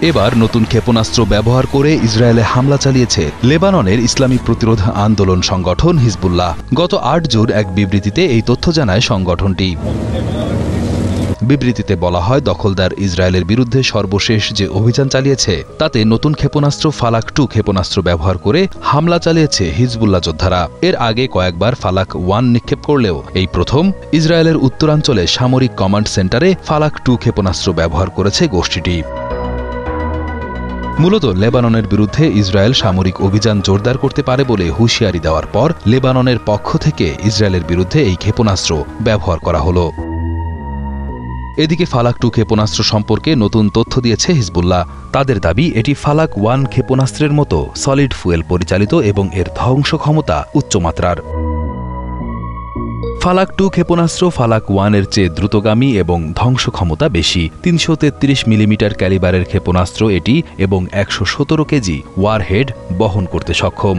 এবার নতুন ক্ষেপণাস্ত্র ব্যবহার করে ইসরায়েলে হামলা চালিয়েছে লেবাননের ইসলামী প্রতিরোধ আন্দোলন সংগঠন হিজবুল্লাহ। গত ৮ জুন এক বিবৃতিতে এই তথ্য জানায় সংগঠনটি। বিবৃতিতে বলা হয়, দখলদার ইসরায়েলের বিরুদ্ধে সর্বশেষ যে অভিযান চালিয়েছে তাতে নতুন ক্ষেপণাস্ত্র ফালাক 2 ক্ষেপণাস্ত্র ব্যবহার করে হামলা চালিয়েছে হিজবুল্লাহ যোদ্ধারা। এর আগে কয়েকবার ফালাক 1 নিক্ষেপ করলেও এই প্রথম ইসরায়েলের উত্তরাঞ্চলে সামরিক কমান্ড সেন্টারে ফালাক 2 ক্ষেপণাস্ত্র ব্যবহার করেছে গোষ্ঠীটি। মূলত লেবাননের বিরুদ্ধে ইসরায়েল সামরিক অভিযান জোরদার করতে পারে বলে হুঁশিয়ারি দেওয়ার পর লেবাননের পক্ষ থেকে ইসরায়েলের বিরুদ্ধে এই ক্ষেপণাস্ত্র ব্যবহার করা হলো। এদিকে ফালাক 2 ক্ষেপণাস্ত্র সম্পর্কে নতুন তথ্য দিয়েছে হিজবুল্লাহ। তাদের দাবি, এটি ফালাক 1 ক্ষেপণাস্ত্রের মতো সলিড ফুয়েল পরিচালিত এবং এর ধ্বংস ক্ষমতা উচ্চমাত্রার। ফালাক 2 ক্ষেপণাস্ত্র ফালাক 1 এর চেয়ে দ্রুতগামী এবং ধ্বংস ক্ষমতা বেশি। ৩৩৩ মিলিমিটার ক্যালিবারের ক্ষেপণাস্ত্র এটি এবং ১১৭ কেজি ওয়ারহেড বহন করতে সক্ষম।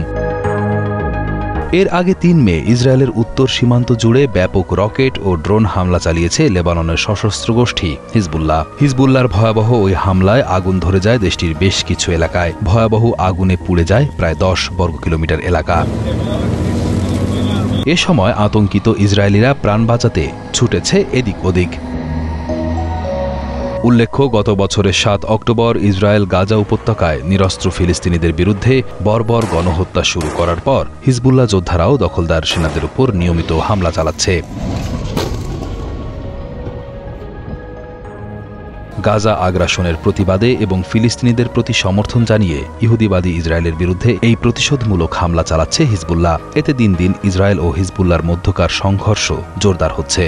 এর আগে ৩ মে ইসরায়েলের উত্তর সীমান্ত জুড়ে ব্যাপক রকেট ও ড্রোন হামলা চালিয়েছে লেবাননের সশস্ত্র গোষ্ঠী হিজবুল্লাহ। হিজবুল্লাহর ভয়াবহ ওই হামলায় আগুন ধরে যায় দেশটির বেশ কিছু এলাকায়। ভয়াবহ আগুনে পুড়ে যায় প্রায় ১০ বর্গ কিলোমিটার এলাকা। এ সময় আতঙ্কিত ইসরায়েলিরা প্রাণ বাঁচাতে ছুটেছে এদিক ওদিক। উল্লেখ্য, গত বছরের ৭ অক্টোবর ইসরায়েল গাজা উপত্যকায় নিরস্ত্র ফিলিস্তিনিদের বিরুদ্ধে বর্বর গণহত্যা শুরু করার পর হিজবুল্লাহ যোদ্ধারাও দখলদার সেনাদের উপর নিয়মিত হামলা চালাচ্ছে। গাজা আগ্রাসনের প্রতিবাদে এবং ফিলিস্তিনিদের প্রতি সমর্থন জানিয়ে ইহুদিবাদী ইসরায়েলের বিরুদ্ধে এই প্রতিশোধমূলক হামলা চালাচ্ছে হিজবুল্লাহ। এতে দিন দিন ইসরায়েল ও হিজবুল্লাহর মধ্যকার সংঘর্ষ জোরদার হচ্ছে।